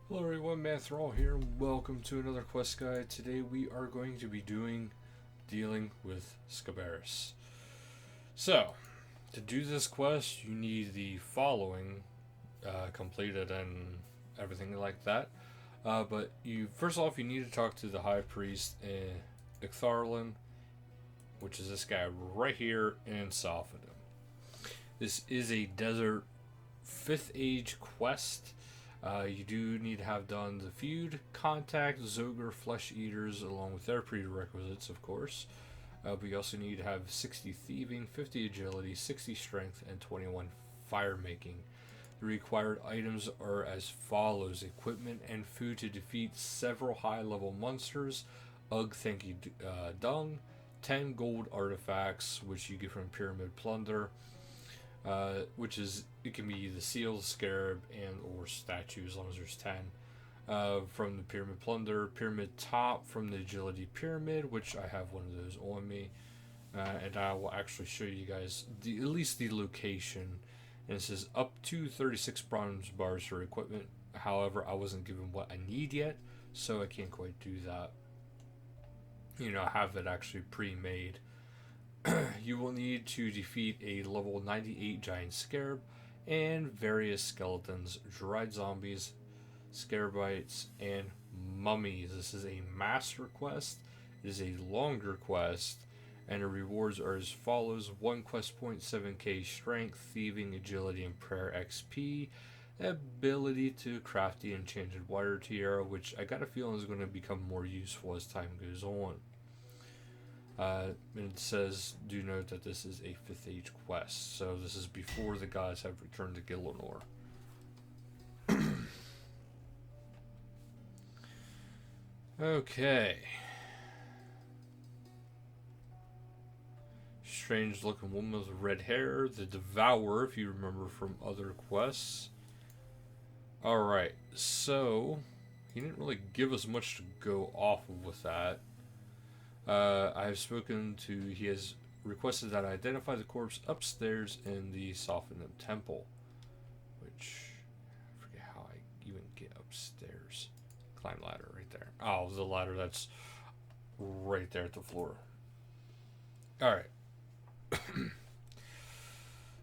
Hello everyone, Manithral here, and welcome to another quest guide. Today we are going to be dealing with Scabaras. So, to do this quest, you need the following completed and everything like that. But first off, you need to talk to the High Priest in Ictharlan, which is this guy right here, and soften him. This is a desert 5th age quest. You do need to have done the feud, contact, Zogre, flesh eaters, along with their prerequisites, of course. But you also need to have 60 thieving, 50 agility, 60 strength, and 21 fire making. The required items are as follows: equipment and food to defeat several high level monsters, Ugh Thank You Dung, 10 gold artifacts, which you get from Pyramid Plunder. Which is, it can be the seal, the scarab, and or statue, as long as there's 10. From the pyramid plunder, pyramid top from the agility pyramid, which I have one of those on me, and I will actually show you guys at least the location. And it says up to 36 bronze bars for equipment. However, I wasn't given what I need yet, so I can't quite do that. I have it actually pre-made. You will need to defeat a level 98 Giant Scarab and various skeletons, dried zombies, scarabites, and mummies. This is a master quest. It is a longer quest, and the rewards are as follows: 1 quest point, 7k strength, thieving, agility, and prayer XP. Ability to craft the enchanted wire tiara, which I got a feeling is going to become more useful as time goes on. And it says, do note that this is a 5th age quest, so this is before the gods have returned to Gillinor. Okay. Strange looking woman with red hair, the Devourer, if you remember from other quests. Alright, so he didn't really give us much to go off of with that. I have spoken to, he has requested that I identify the corpse upstairs in the Sophonim Temple. Which, I forget how I even get upstairs. Climb ladder right there. Oh, the ladder that's right there at the floor. Alright.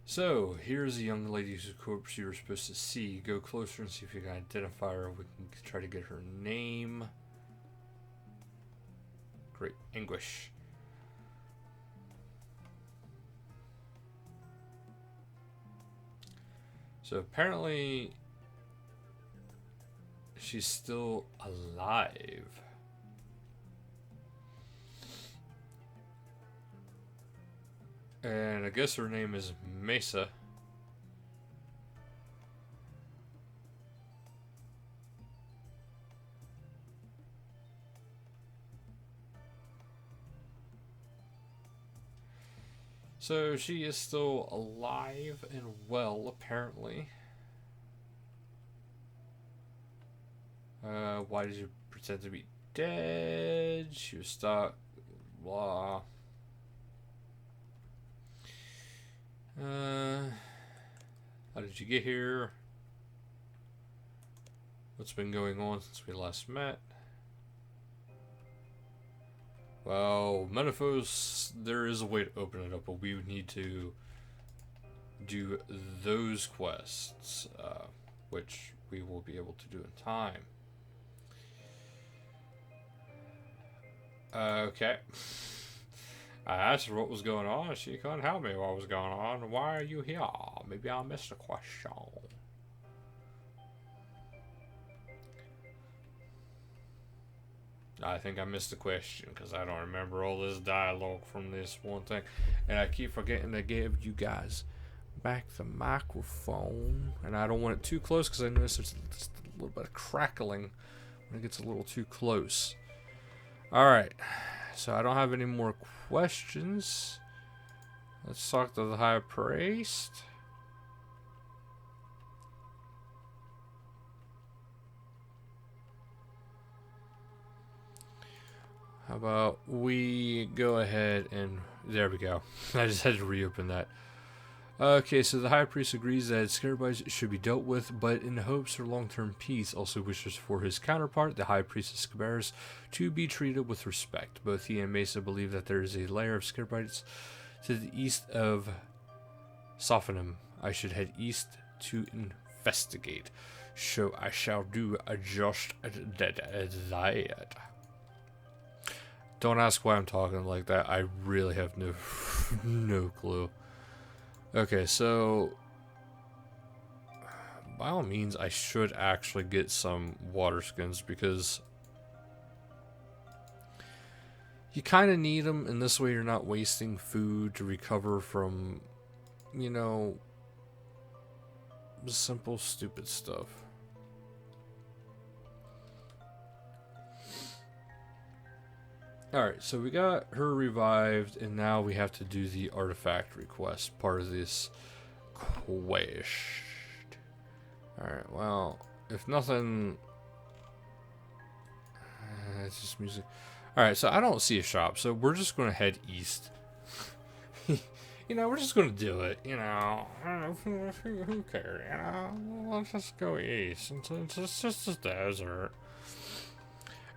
So, here's a young lady whose corpse you were supposed to see. Go closer and see if you can identify her. We can try to get her name. Great anguish. So apparently she's still alive. And I guess her name is Mesa. So she is still alive and well, apparently. Why did you pretend to be dead? She was stuck. Blah. How did you get here? What's been going on since we last met? Well, Menaphos, there is a way to open it up, but we would need to do those quests, which we will be able to do in time. Okay. I asked her what was going on. She couldn't tell me what was going on. Why are you here? Maybe I missed a question. I think I missed the question because I don't remember all this dialogue from this one thing. And I keep forgetting to give you guys back the microphone. And I don't want it too close because I notice there's just a little bit of crackling when it gets a little too close. Alright, so I don't have any more questions. Let's talk to the High Priest. How about we go ahead and... There we go. I just had to reopen that. Okay, so the High Priest agrees that Scabaras should be dealt with, but in hopes for long-term peace, also wishes for his counterpart, the High Priest of Scabaras, to be treated with respect. Both he and Mesa believe that there is a lair of Scabaras to the east of Sophonim. I should head east to investigate. So I shall do just that. Don't ask why I'm talking like that. I really have no clue. Okay, so by all means, I should actually get some water skins because you kind of need them, and this way you're not wasting food to recover from, you know, simple, stupid stuff. Alright, so we got her revived, and now we have to do the artifact request, part of this quest. Alright, well, if nothing... it's just music. Alright, so I don't see a shop, so we're just going to head east. You know, we're just going to do it, you know. Who cares, you know? Let's just go east. It's just a desert.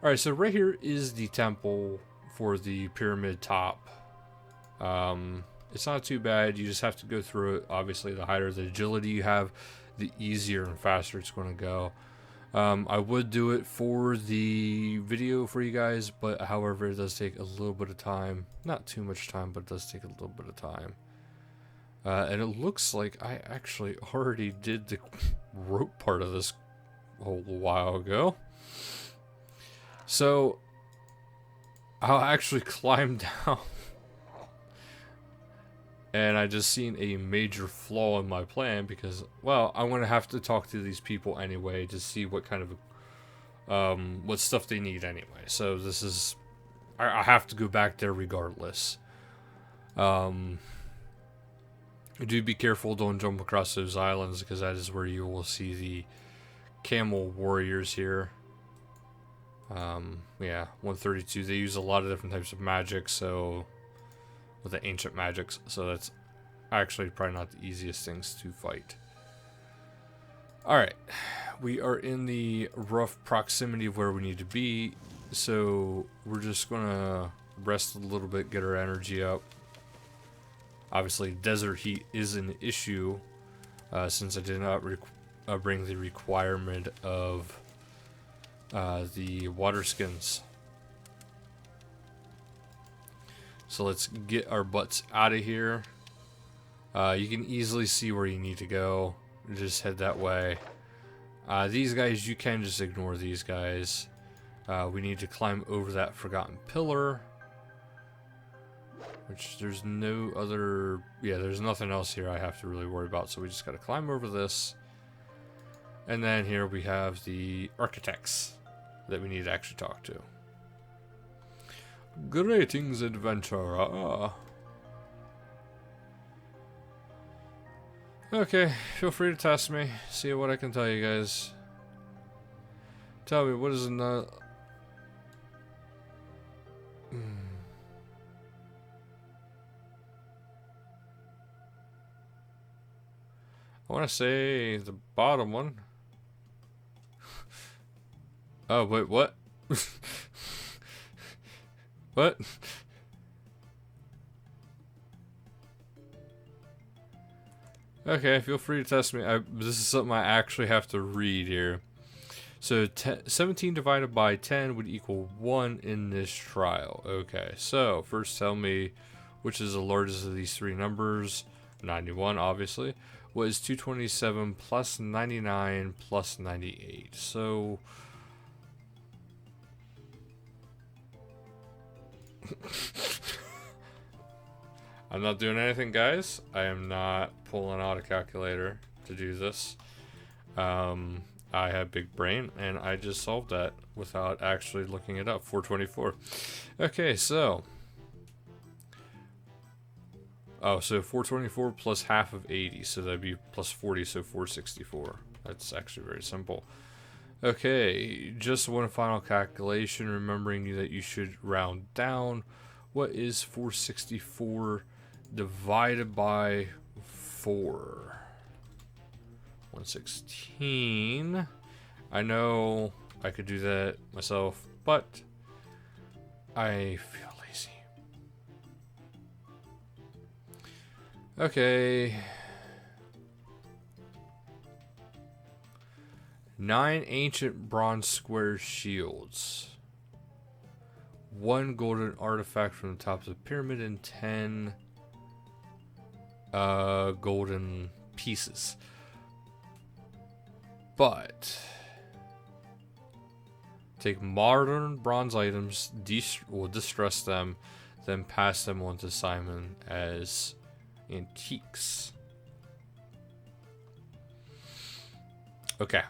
Alright, so right here is the temple for the pyramid top. It's not too bad. You just have to go through it. Obviously, the higher the agility you have, the easier and faster it's going to go. I would do it for the video for you guys, but however, it does take a little bit of time. Not too much time, but it does take a little bit of time. And it looks like I actually already did the rope part of this a whole while ago. So, I'll actually climb down. And I just seen a major flaw in my plan because, well, I'm going to have to talk to these people anyway to see what kind of, what stuff they need anyway. So this is, I have to go back there regardless. Do be careful, don't jump across those islands because that is where you will see the camel warriors here. Yeah, 132. They use a lot of different types of magic, so with the ancient magics, so that's actually probably not the easiest things to fight. Alright, we are in the rough proximity of where we need to be, so we're just gonna rest a little bit, get our energy up. Obviously, desert heat is an issue, since I did not bring the requirement of the water skins. So let's get our butts out of here. You can easily see where you need to go. Just head that way. These guys, you can just ignore these guys. We need to climb over that forgotten pillar. Which there's no other... yeah, there's nothing else here I have to really worry about. So we just got to climb over this. And then here we have the architects that we need to actually talk to. Greetings, adventurer. Okay, feel free to test me. See what I can tell you guys. Tell me, what is I want to say the bottom one. Oh, wait, what? What? Okay, feel free to test me. This is something I actually have to read here. So, 17 divided by 10 would equal 1 in this trial. Okay, so first tell me which is the largest of these three numbers. 91, obviously. What is 227 plus 99 plus 98? So... I'm not doing anything, guys. I am not pulling out a calculator to do this. I have big brain, and I just solved that without actually looking it up. 424. Okay, so... oh, so 424 plus half of 80, so that'd be plus 40, so 464. That's actually very simple. Okay, just one final calculation, remembering that you should round down. What is 464 divided by 104. 116. I know I could do that myself, but I feel lazy. Okay. 9 ancient bronze square shields. 1 golden artifact from the top of the pyramid and 10 golden pieces. But take modern bronze items, distress them, then pass them on to Simon as antiques. Okay.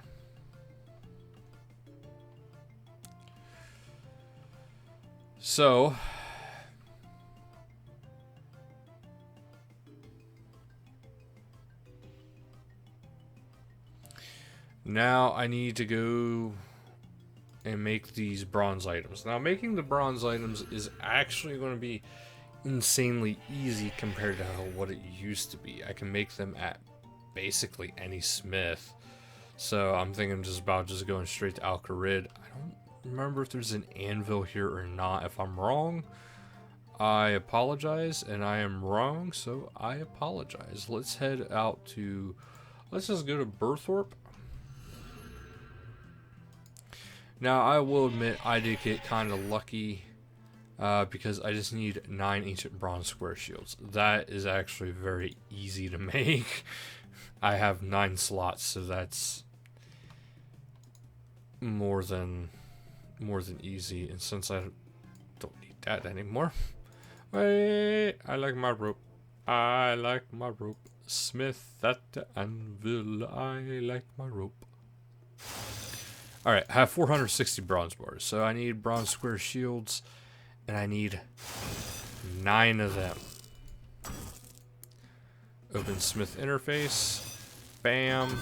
So now I need to go and make these bronze items. Now, making the bronze items is actually going to be insanely easy compared to what it used to be. I can make them at basically any smith. So I'm thinking just going straight to Al-Kharid. I don't remember if there's an anvil here or not. If I'm wrong, I apologize, and I am wrong, so I apologize. Let's head out to... Let's just go to Burthorpe. Now, I will admit I did get kind of lucky because I just need 9 ancient bronze square shields. That is actually very easy to make. I have 9 slots, so that's more than easy. And since I don't need that anymore, wait, I like my rope. I like my rope. Smith at the anvil. I like my rope. Alright, I have 460 bronze bars, so I need bronze square shields, and I need 9 of them. Open Smith interface, bam.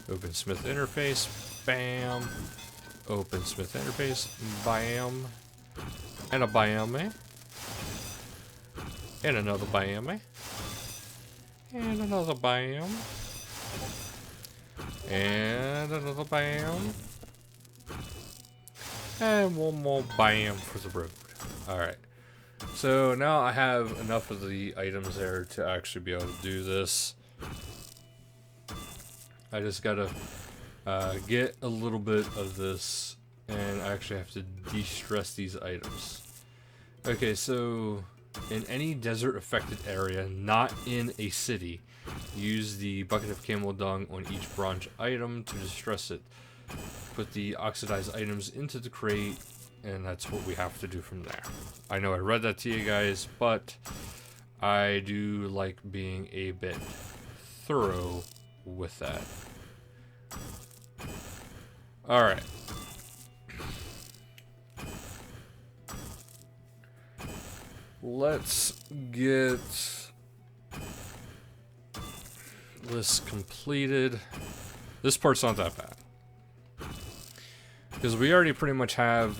Open Smith interface, bam. Open Smith interface, bam. And a bam, eh? And another bam, eh? And another bam. And another bam. And one more bam for the road. Alright. So now I have enough of the items there to actually be able to do this. I just gotta get a little bit of this, and I actually have to de-stress these items. Okay, so in any desert affected area, not in a city, use the bucket of camel dung on each bronze item to distress it. Put the oxidized items into the crate, and that's what we have to do from there. I know I read that to you guys, but I do like being a bit thorough with that. Alright. Let's get this completed. This part's not that bad, because we already pretty much have,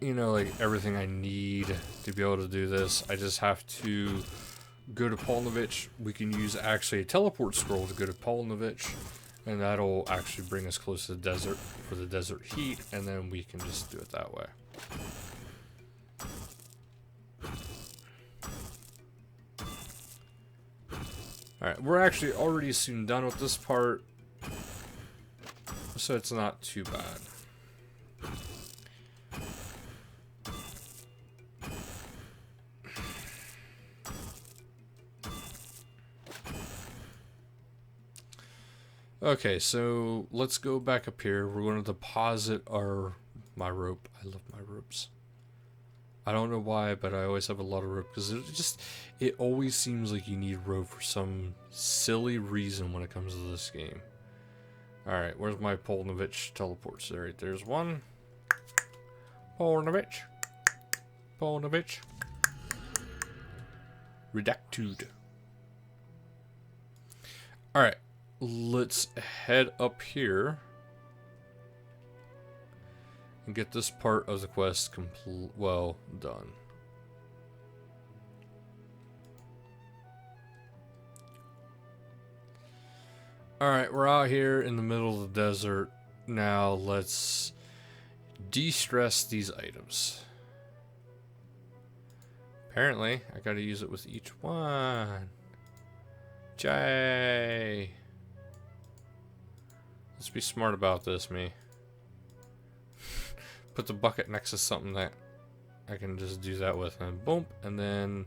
you know, like everything I need to be able to do this. I just have to go to Polnovich. We can use actually a teleport scroll to go to Polnovich, and that'll actually bring us close to the desert for the desert heat, and then we can just do it that way. Alright, we're actually already soon done with this part, so it's not too bad. Okay, so let's go back up here. We're going to deposit my rope. I love my ropes. I don't know why, but I always have a lot of rope, because it always seems like you need rope for some silly reason when it comes to this game. Alright, where's my Polnovich teleports? There's one. Polnovich. Polnovich. Redactude. Alright, let's head up here and get this part of the quest done. Alright, we're out here in the middle of the desert. Now let's de-stress these items. Apparently, I gotta use it with each one. Jay! Let's be smart about this, me. Put the bucket next to something that I can just do that with, and boom, and then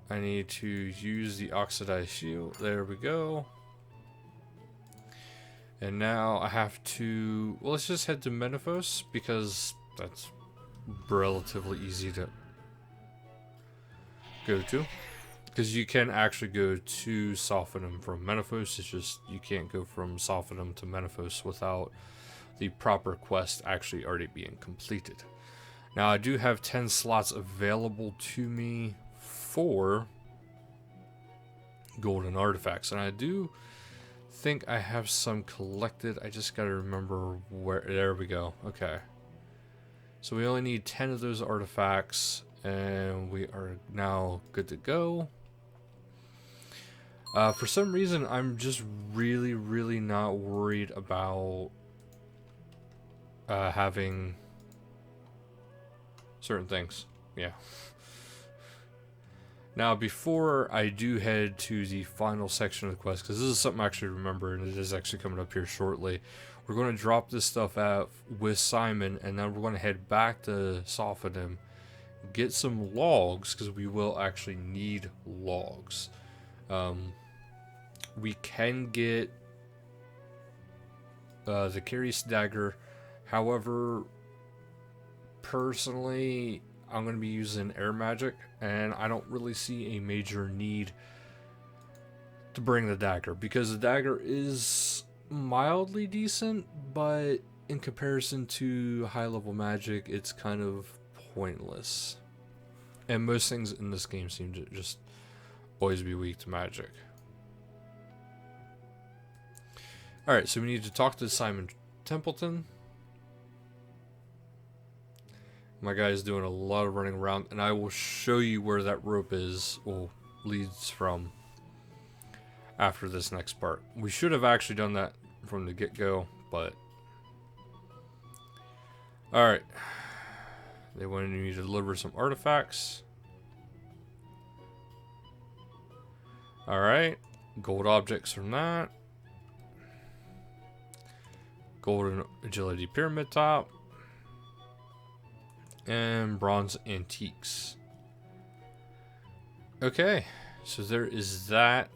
I need to use the oxidized shield. There we go. And now I have to, well, let's just head to Manithral because that's relatively easy to go to. Because you can actually go to Sophanum from Manithral. It's just you can't go from Sophanum to Manithral without the proper quest actually already being completed. Now I do have 10 slots available to me for golden artifacts, and I do think I have some collected. I just gotta remember where. There we go. Okay, so we only need 10 of those artifacts and we are now good to go. For some reason I'm just really not worried about having certain things. Yeah. Now, before I do head to the final section of the quest, because this is something I actually remember, and it is actually coming up here shortly, we're going to drop this stuff out with Simon, and then we're going to head back to Sophanum, get some logs, because we will actually need logs. We can get the Curious Dagger. However, personally, I'm going to be using air magic, and I don't really see a major need to bring the dagger, because the dagger is mildly decent, but in comparison to high level magic, it's kind of pointless. And most things in this game seem to just always be weak to magic. Alright, so we need to talk to Simon Templeton. My guy is doing a lot of running around, and I will show you where that rope is, well, leads from after this next part. We should have actually done that from the get-go, but alright. They wanted me to deliver some artifacts. Alright. Gold objects from that. Golden agility pyramid top. And bronze antiques. Okay, so there is that.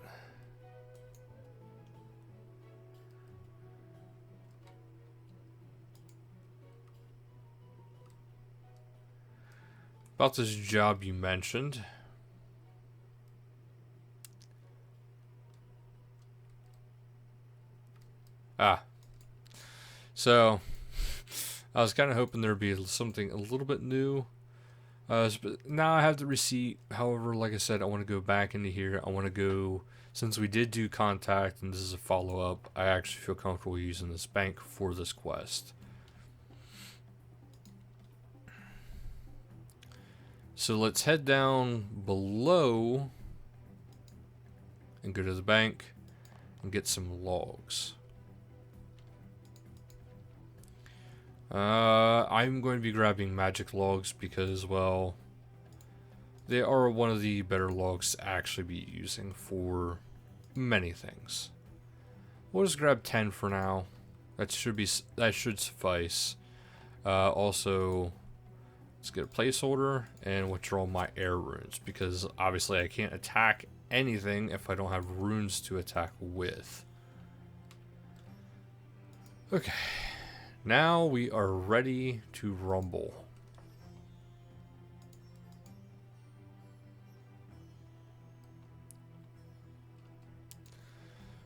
About this job you mentioned. So I was kind of hoping there'd be something a little bit new. But now I have the receipt. However, like I said, I want to go back into here. I want to go, since we did do contact and this is a follow-up, I actually feel comfortable using this bank for this quest. So let's head down below and go to the bank and get some logs. I'm going to be grabbing magic logs because, well, they are one of the better logs to actually be using for many things. We'll just grab 10 for now. That should suffice. Also, let's get a placeholder and withdraw my air runes, because obviously I can't attack anything if I don't have runes to attack with. Okay. Now we are ready to rumble.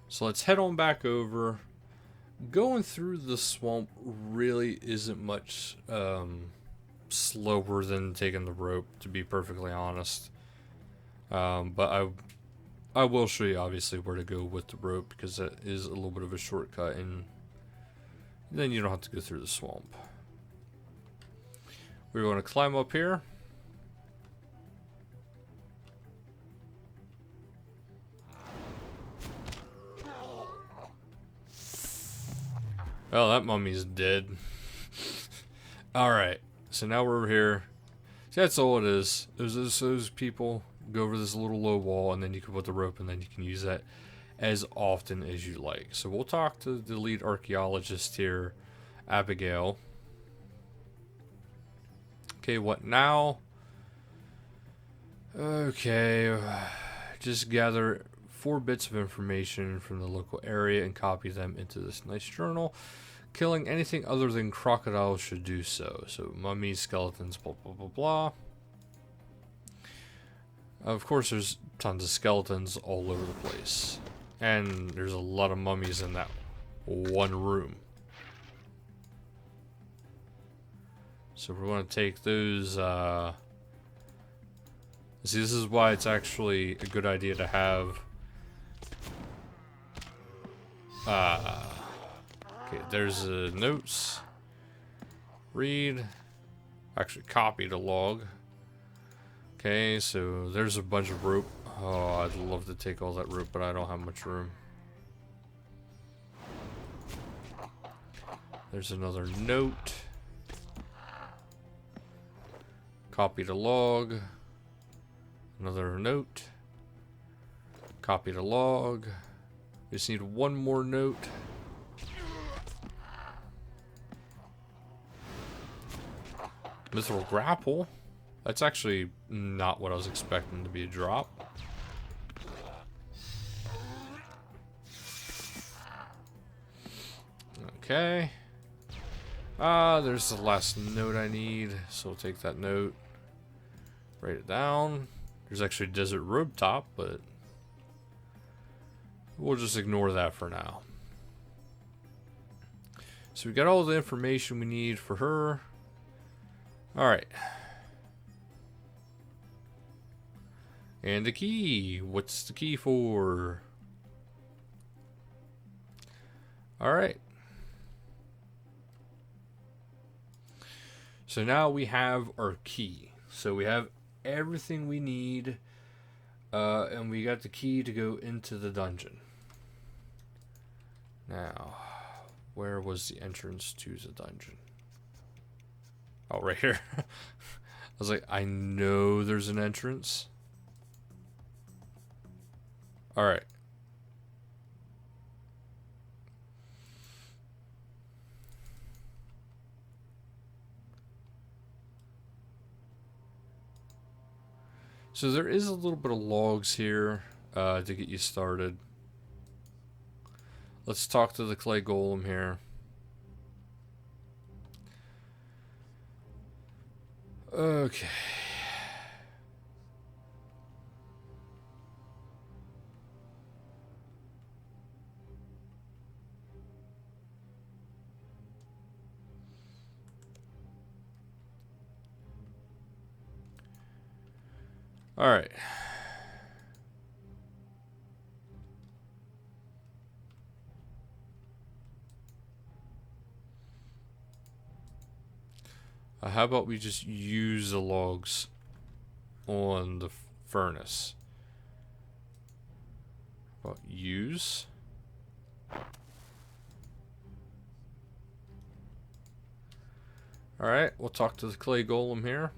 So let's head on back over. Going through the swamp really isn't much slower than taking the rope, to be perfectly honest. But I will show you obviously where to go with the rope, because that is a little bit of a shortcut, and then you don't have to go through the swamp. We're going to climb up here. Well, that mummy's dead. Alright, so now we're over here. See, that's all it is. Those people go over this little low wall, and then you can put the rope, and then you can use that as often as you like. So we'll talk to the lead archaeologist here, Abigail. Okay, what now? Okay, just gather 4 bits of information from the local area and copy them into this nice journal. Killing anything other than crocodiles should do so. So mummies, skeletons, blah blah blah blah. Of course, there's tons of skeletons all over the place. And there's a lot of mummies in that one room. So we're going to take those, see, this is why it's actually a good idea to have, okay, there's notes. Read. Actually, copy the log. Okay, so there's a bunch of rope. Oh, I'd love to take all that rope, but I don't have much room. There's another note. Copy the log. Another note. Copy the log. We just need one more note. Manithral grapple. That's actually not what I was expecting to be a drop. Okay. There's the last note I need, so we'll take that note. Write it down. There's actually a desert road top, but we'll just ignore that for now. So we got all the information we need for her. Alright. And the key. What's the key for? Alright. So now we have our key. So we have everything we need. And we got the key to go into the dungeon. Now, where was the entrance to the dungeon? Oh, right here. I was like, I know there's an entrance. Alright. So there is a little bit of logs here to get you started. Let's talk to the clay golem here. Okay. All right. How about we just use the logs on the furnace? How about use? Alright, we'll talk to the clay golem here.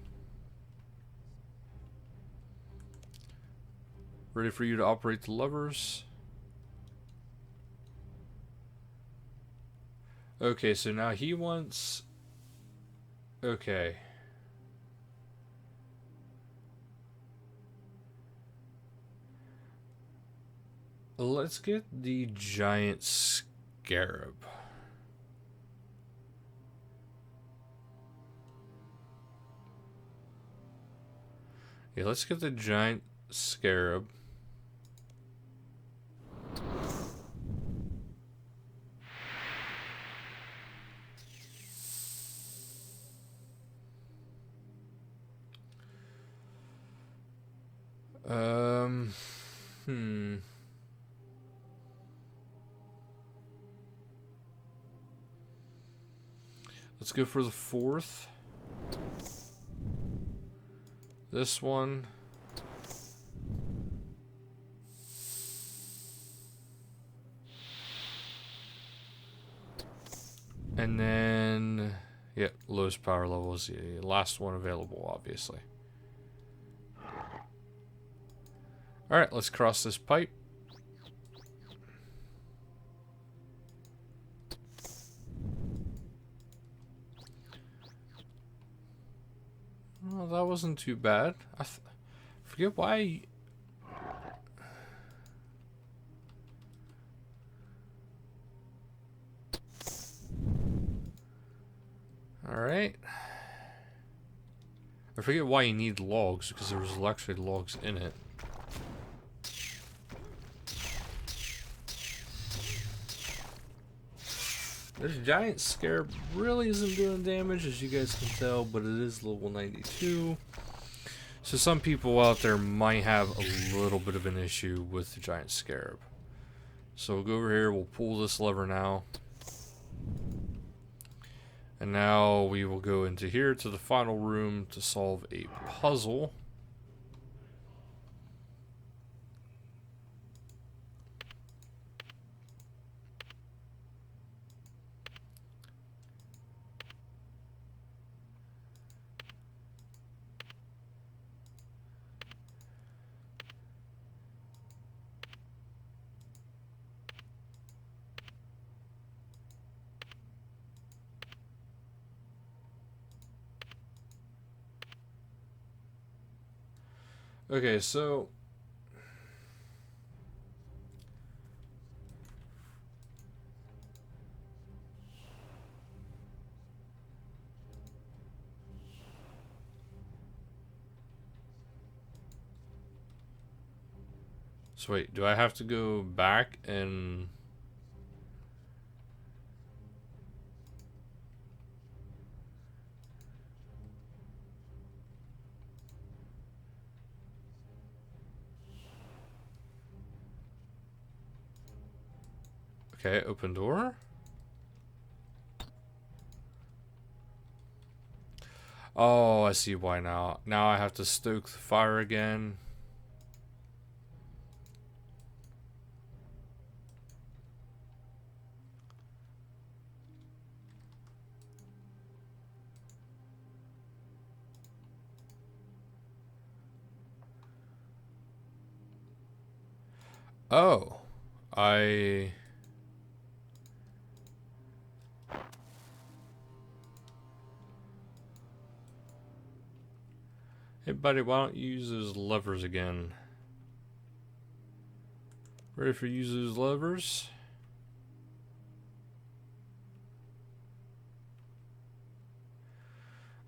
Ready for you to operate the levers. Okay, so now he wants... Okay. Let's get the Giant Scarab. Yeah, let's get the Giant Scarab. Let's go for the 4th. This one. And then, yeah, lowest power level is the last one available, obviously. Alright, let's cross this pipe. Well, that wasn't too bad. I forget why. Alright. I forget why you need logs, because there was actually logs in it. This Giant Scarab really isn't doing damage, as you guys can tell, but it is level 92. So some people out there might have a little bit of an issue with the Giant Scarab. So we'll go over here, we'll pull this lever now. And now we will go into here to the final room to solve a puzzle. Okay, so wait, do I have to go back and okay, open door? Oh, I see why now. Now I have to stoke the fire again. Oh, Hey buddy, why don't you use those levers again? Ready for use those levers?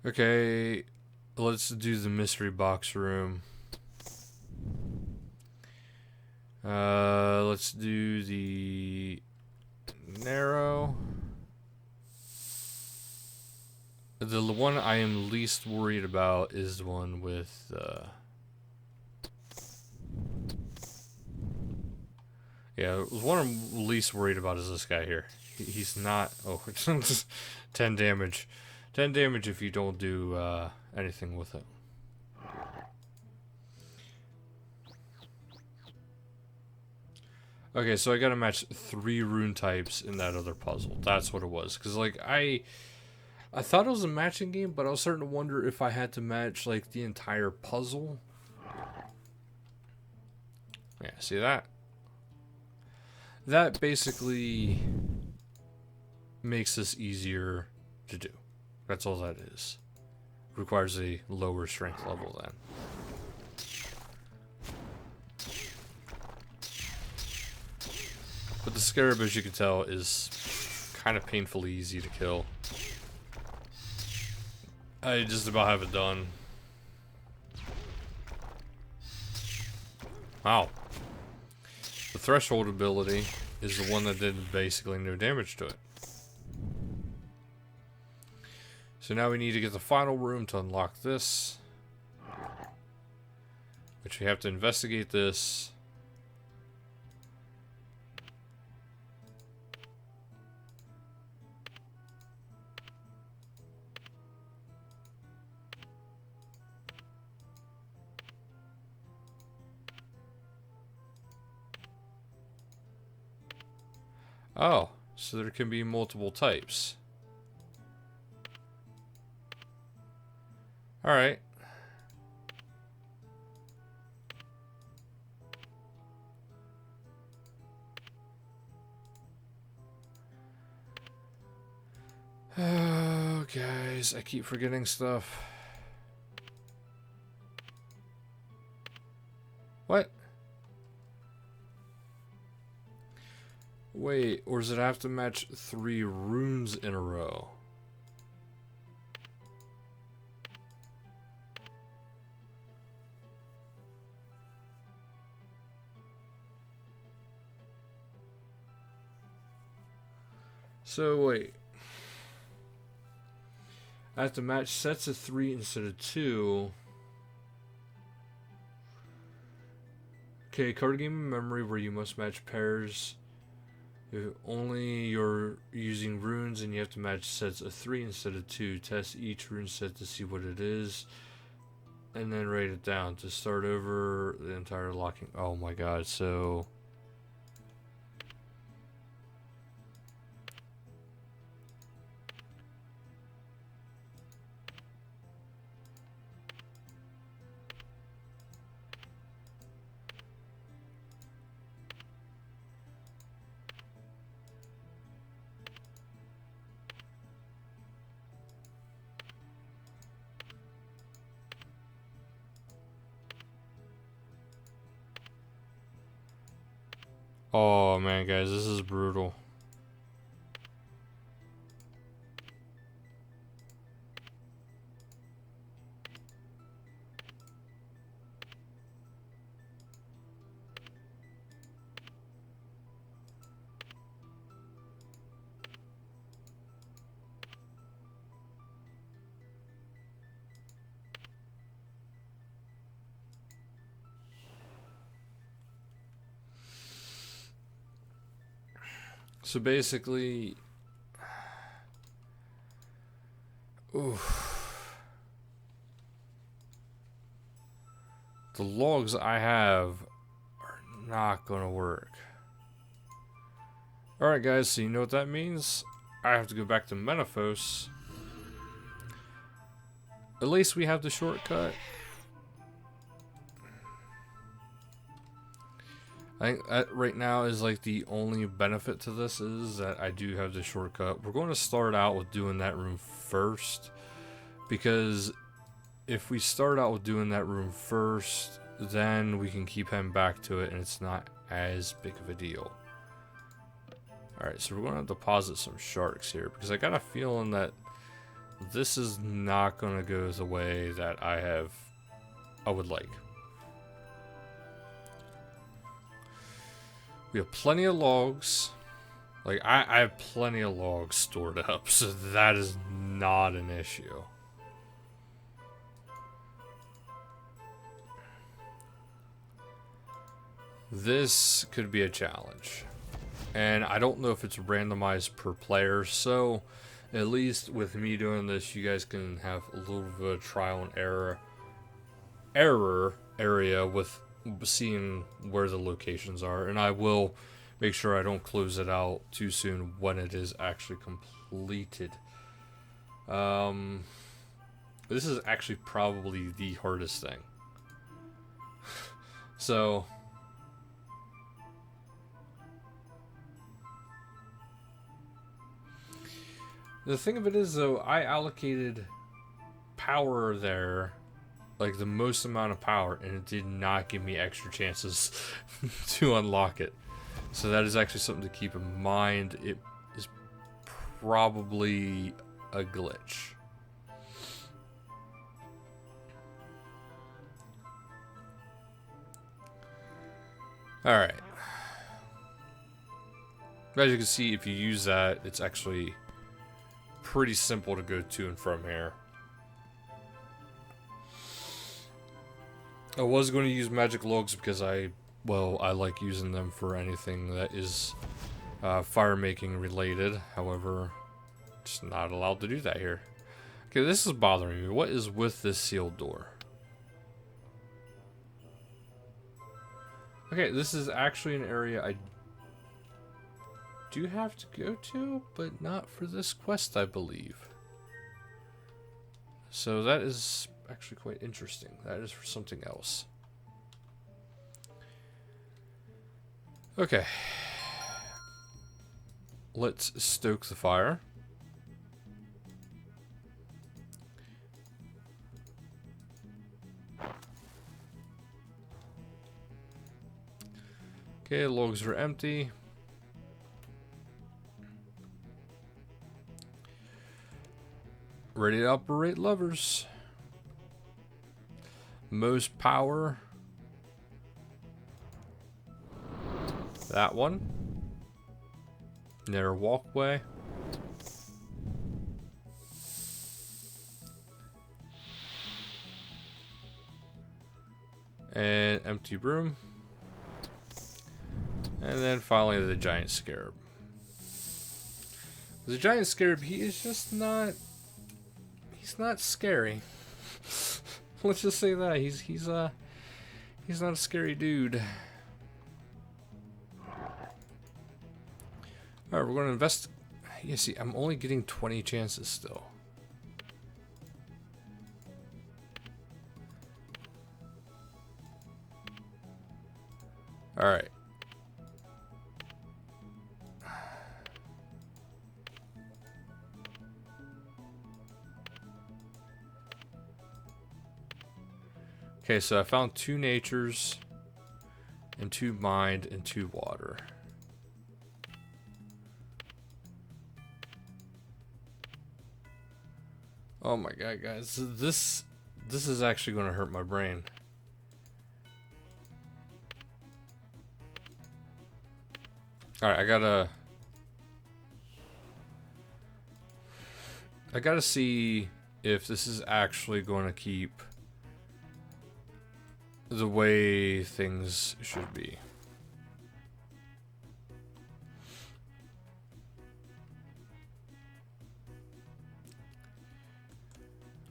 Okay, let's do the mystery box room. Let's do the narrow. The one I am least worried about is the one with yeah, the one I'm least worried about is this guy here. He's not. Oh, 10 damage. 10 damage if you don't do anything with it. Okay, so I gotta match 3 rune types in that other puzzle. That's what it was. Because, like, I thought it was a matching game, but I was starting to wonder if I had to match, like, the entire puzzle. Yeah, see that? That basically makes this easier to do. That's all that is. Requires a lower strength level then. But the Scarab, as you can tell, is kind of painfully easy to kill. I just about have it done. Wow. The Threshold ability is the one that did basically no damage to it. So now we need to get the final room to unlock this. Which we have to investigate this. Oh, so there can be multiple types. Alright. Oh, guys, I keep forgetting stuff. What? Wait, or does it have to match 3 runes in a row? So, wait. I have to match sets of 3 instead of 2. Okay, card game of memory where you must match pairs. If only you're using runes and you have to match sets of 3 instead of 2. Test each rune set to see what it is. And then write it down to start over the entire locking. Oh my god, so... Oh man, guys, this is brutal. So basically... Oof. The logs I have are not gonna work. Alright guys, so you know what that means? I have to go back to Manithral. At least we have the shortcut. I think that right now is like the only benefit to this is that I do have the shortcut. We're going to start out with doing that room first, because if we start out with doing that room first, then we can keep heading back to it and it's not as big of a deal. Alright, so we're going to deposit some sharks here because I got a feeling that this is not going to go the way that I would like. We have plenty of logs. Like, I have plenty of logs stored up, so that is not an issue. This could be a challenge. And I don't know if it's randomized per player, so at least with me doing this, you guys can have a little bit of trial and error area with seeing where the locations are, and I will make sure I don't close it out too soon when it is actually completed. This is actually probably the hardest thing. So the thing of it is, though, I allocated power there, like the most amount of power, and it did not give me extra chances to unlock it. So that is actually something to keep in mind. It is probably a glitch. Alright. As you can see, if you use that, it's actually pretty simple to go to and from here. I was going to use magic logs because I like using them for anything that is fire making related. However, just not allowed to do that here. Okay, this is bothering me. What is with this sealed door? Okay, this is actually an area I do have to go to, but not for this quest, I believe. So that is actually quite interesting. That is for something else. Okay. Let's stoke the fire. Okay, logs are empty. Ready to operate levers. Most power. That one. Narrow walkway. And empty room. And then finally the Giant Scarab. The Giant Scarab, he is just not... He's not scary. Let's just say that. He's not a scary dude. Alright, we're gonna invest... You see, I'm only getting 20 chances still. Alright. Okay, so I found 2 natures, and 2 mind, and 2 water. Oh my god, guys, this is actually going to hurt my brain. All right, I gotta see if this is actually going to keep the way things should be.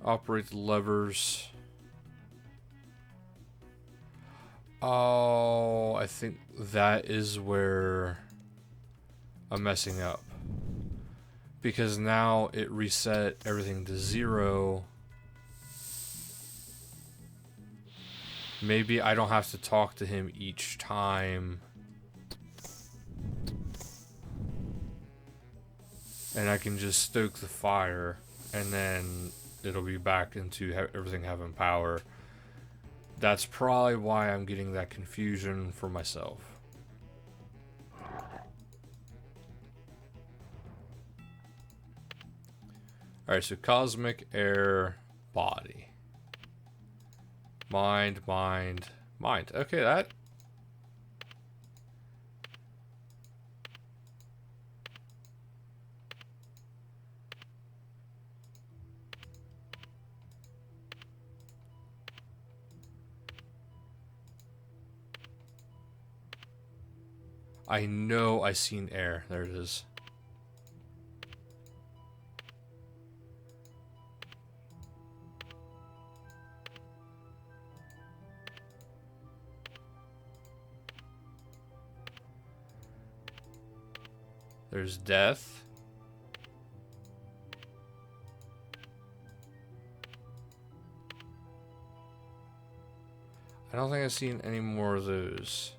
Operate the levers. Oh, I think that is where I'm messing up. Because now it reset everything to 0. Maybe I don't have to talk to him each time. And I can just stoke the fire, and then it'll be back into everything having power. That's probably why I'm getting that confusion for myself. Alright, so cosmic, air, body. Mind, mind, mind. Okay, that... I know I seen air. There it is. There's death. I don't think I've seen any more of those.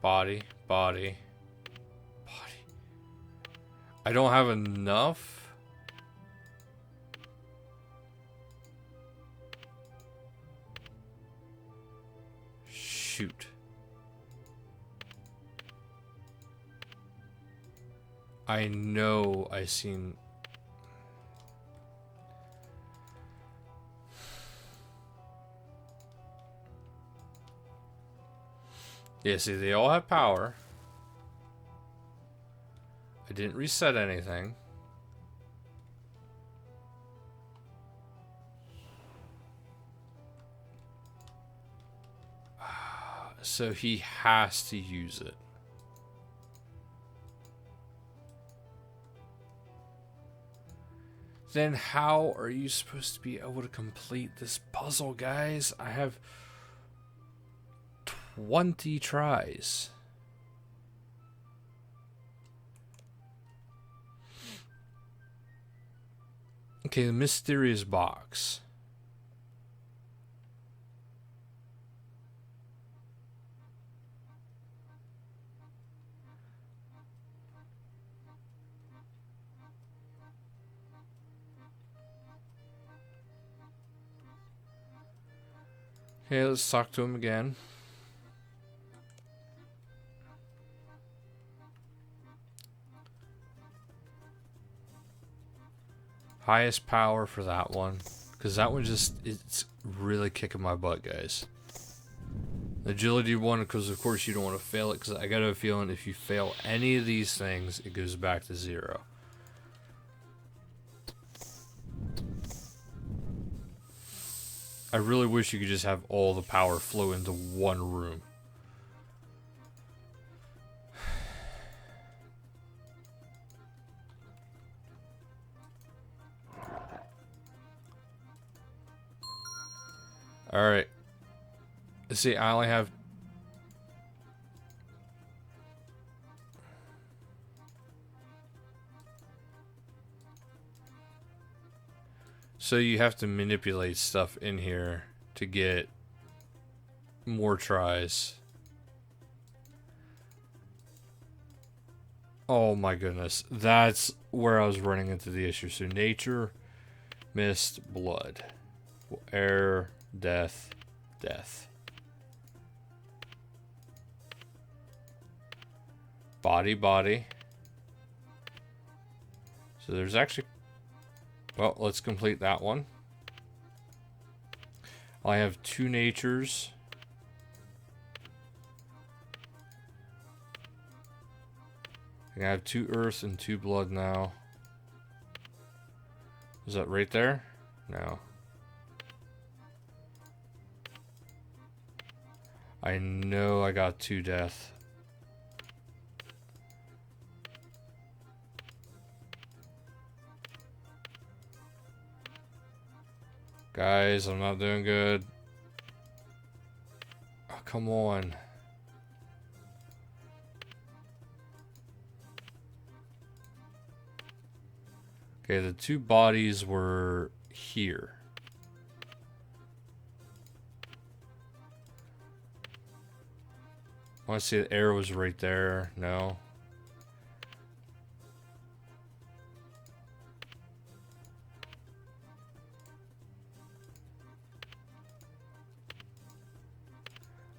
Body, body, body. I don't have enough. Shoot. I know I seen... Yeah, see, they all have power. I didn't reset anything. So he has to use it. Then how are you supposed to be able to complete this puzzle, guys? I have 20 tries. Okay, the mysterious box. Okay, let's talk to him again. Highest power for that one. Because that one just, it's really kicking my butt, guys. Agility one, because of course you don't want to fail it. Because I got a feeling if you fail any of these things, it goes back to 0. I really wish you could just have all the power flow into one room. Alright. See, I only have... So you have to manipulate stuff in here to get more tries. Oh my goodness. That's where I was running into the issue. So nature, mist, blood. Air, death, death. Body, body. So there's actually... Well, let's complete that one. I have 2 natures. I have 2 earth and 2 blood now. Is that right there? No. I know I got 2 death. Guys, I'm not doing good. Oh, come on. Okay, the 2 bodies were here. I want to see the arrow was right there. No.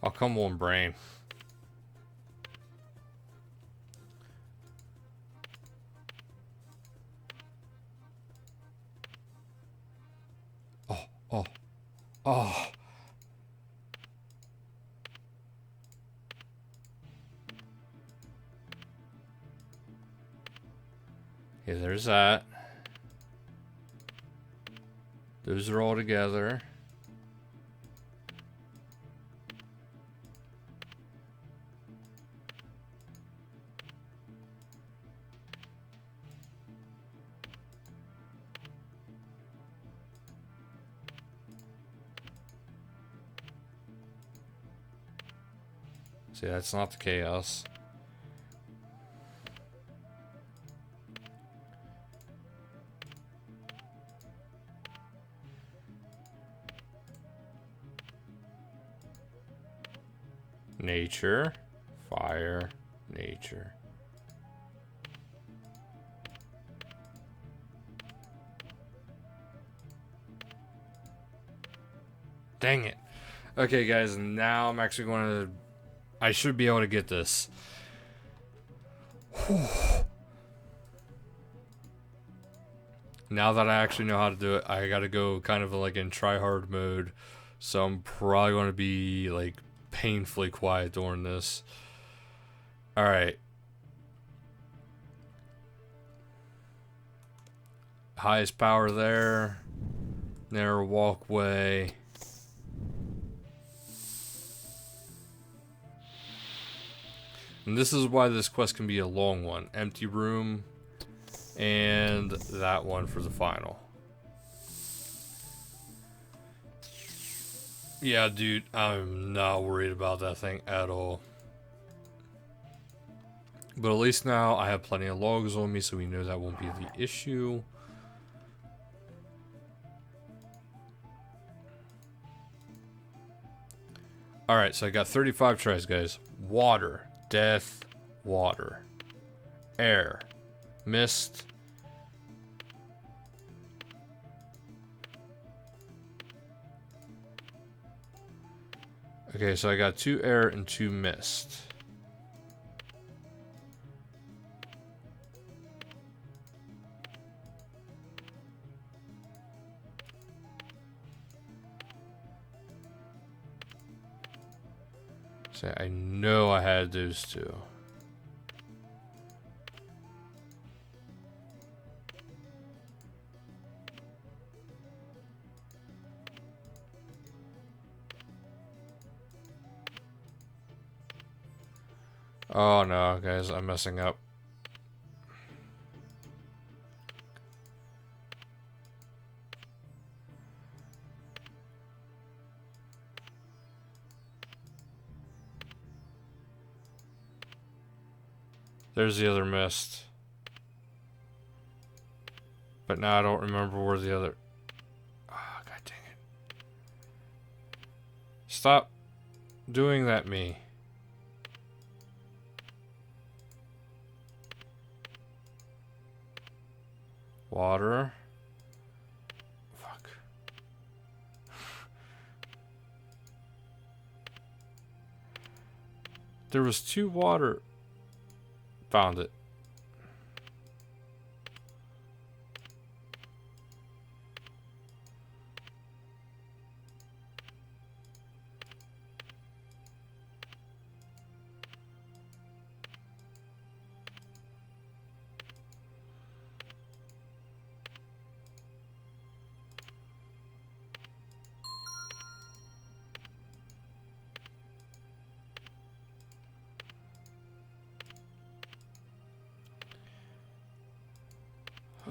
Oh, come on, brain. Oh, oh, oh. Yeah, there's that. Those are all together. See, that's not the chaos. Nature, fire, nature. Dang it. Okay, guys, now I'm actually going to... I should be able to get this. Now that I actually know how to do it, I gotta go kind of like in try-hard mode. So I'm probably going to be like painfully quiet during this. Alright. Highest power there. Narrow walkway. And this is why this quest can be a long one. Empty room. And that one for the final. Yeah, dude, I'm not worried about that thing at all. But at least now I have plenty of logs on me, so we know that won't be the issue. Alright, so I got 35 tries, guys. Water. Death. Water. Air. Mist. Okay, so I got 2 air and 2 mist. So I know I had those 2. Oh no, guys, I'm messing up. There's the other mist. But now I don't remember where the other... Oh, god dang it. Stop doing that, me. Water. Fuck. There was 2 water. Found it.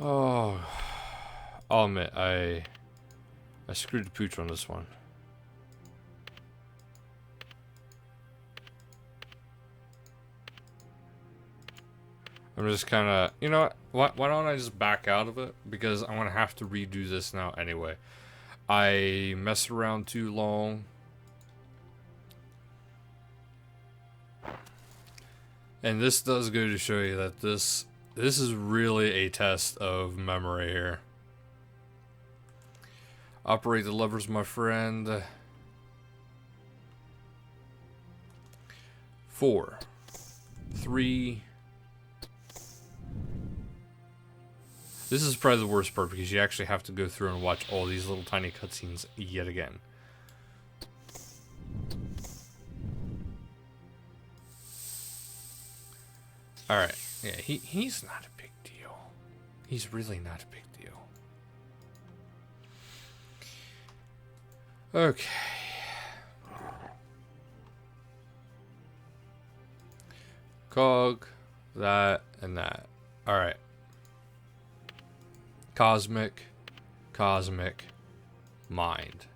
Oh, I'll admit, I screwed the pooch on this one. I'm just kind of, you know what? Why don't I just back out of it? Because I'm going to have to redo this now anyway. I messed around too long. And this does go to show you that this is really a test of memory here. Operate the levers, my friend. 4, 3. This is probably the worst part because you actually have to go through and watch all these little tiny cutscenes yet again. Alright, yeah, he's not a big deal. He's really not a big deal. Okay. Cog, that, and that. Alright. Cosmic, mind.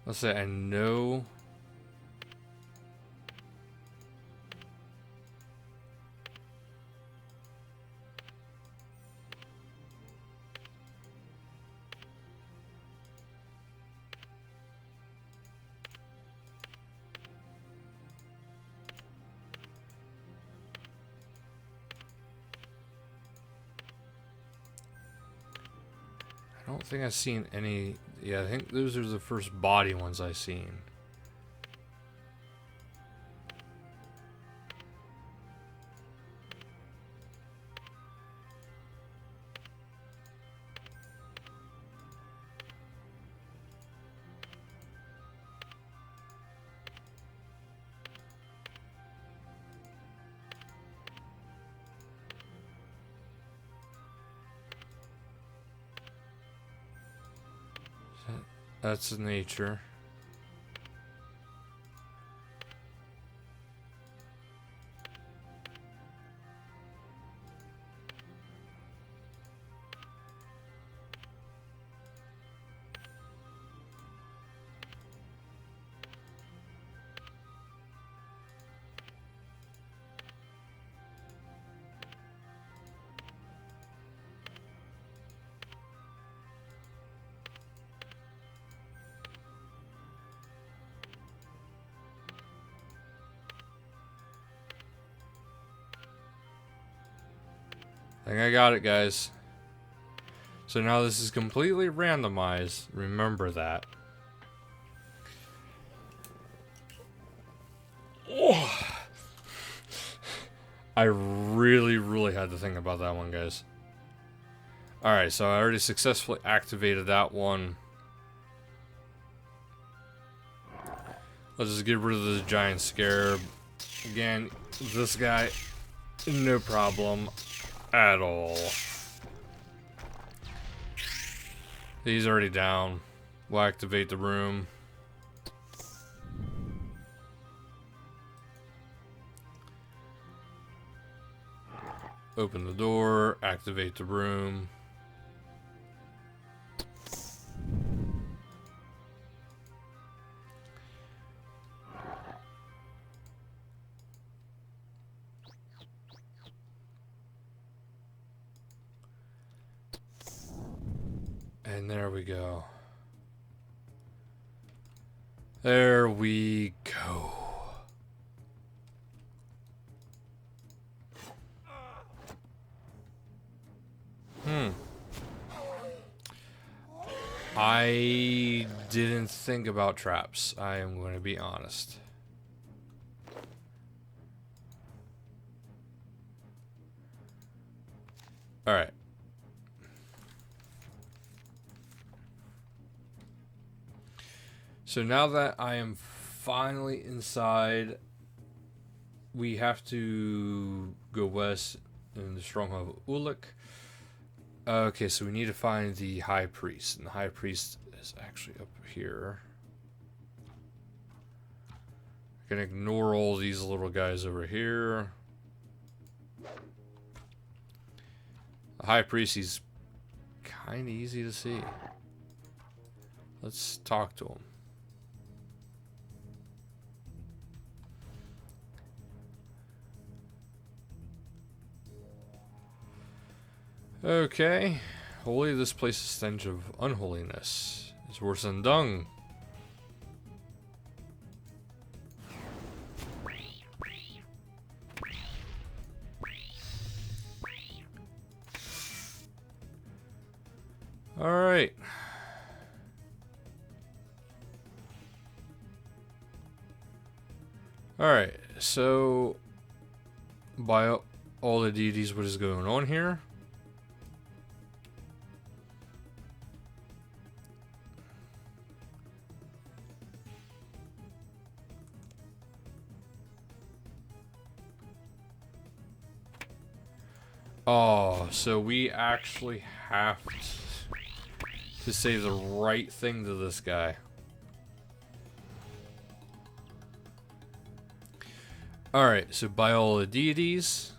Let's say I know. I don't think I've seen any. Yeah, I think those are the first body ones I've seen. That's nature. think I got it, guys. So now this is completely randomized. Remember that. Oh. I really had to think about that one, guys. Alright, so I already successfully activated that one. Let's just get rid of the Giant Scarab. Again, this guy, no problem at all. He's already down. We'll activate the room. Open the door, activate the room. And there we go. There we go. I didn't think about traps. I am going to be honest. Alright. So now that I am finally inside, we have to go west in the stronghold of Ulik. Okay, so we need to find the High Priest, and the High Priest is actually up here. I can ignore all these little guys over here. The High Priest, he's kind of easy to see. Let's talk to him. Okay. Holy, this place is stench of unholiness. It's worse than dung. Alright. Alright, so by all the deities, what is going on here? Oh, so we actually have to say the right thing to this guy. Alright, so by all the deities.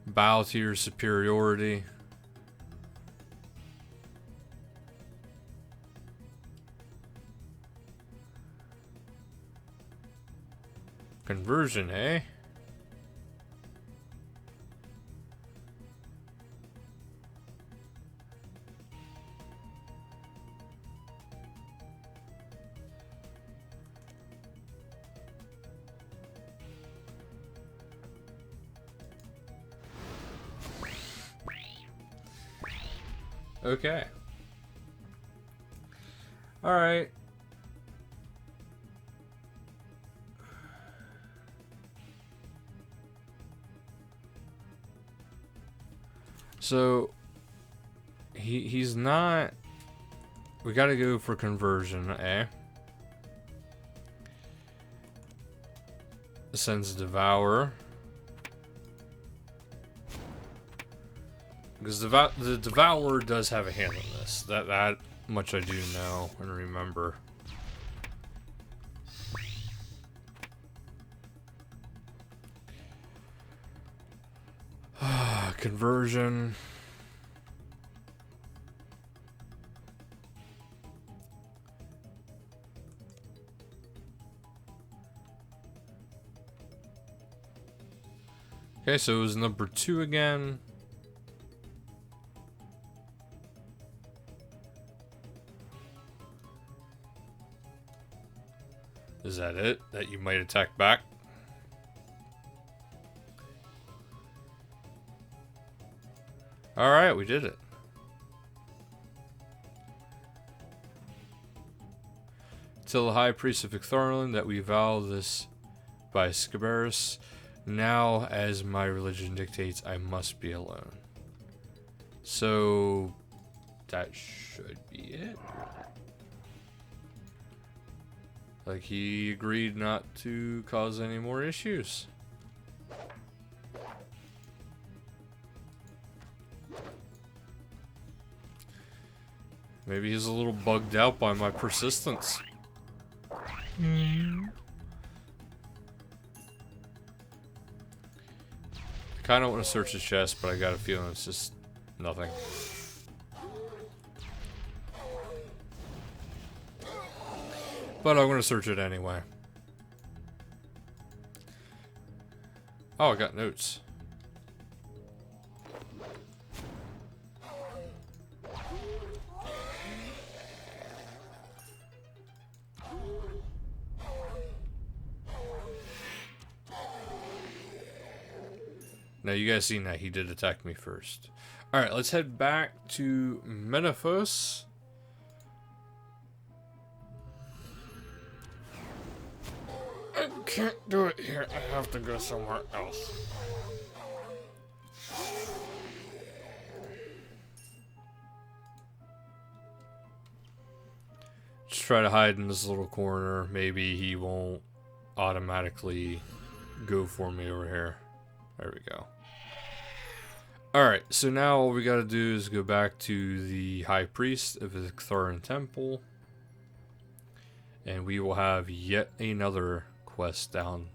Bow to your superiority. Conversion, eh? Okay. All right. So he's not. We got to go for conversion, eh? Sends Devour. Because the Devourer does have a hand on this. That much I do know and remember. Conversion. Okay, so it was number 2 again. Is that it? That you might attack back? Alright, we did it. Till the High Priest of Victhorland that we vow this by Scabaras. Now, as my religion dictates, I must be alone. So, that should be it. Like, he agreed not to cause any more issues. Maybe he's a little bugged out by my persistence. I kind of want to search his chest, but I got a feeling it's just nothing. But I'm going to search it anyway. Oh, I got notes. Now you guys seen that he did attack me first. Alright, let's head back to Manithral. I can't do it here. I have to go somewhere else. Just try to hide in this little corner. Maybe he won't automatically go for me over here. There we go. Alright, so now all we gotta do is go back to the High Priest of the Victhorland Temple. And we will have yet another quest down.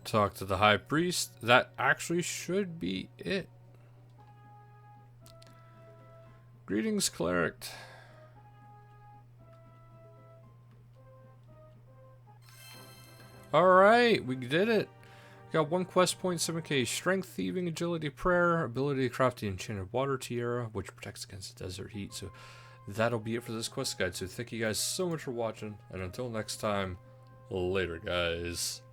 Talk to the High Priest. That actually should be it. Greetings, Cleric. Alright, we did it. Got 1 quest point, 7k strength, thieving, agility, prayer, ability to craft the enchanted water tiara, which protects against desert heat. So that'll be it for this quest guide. So thank you guys so much for watching, and until next time, later guys.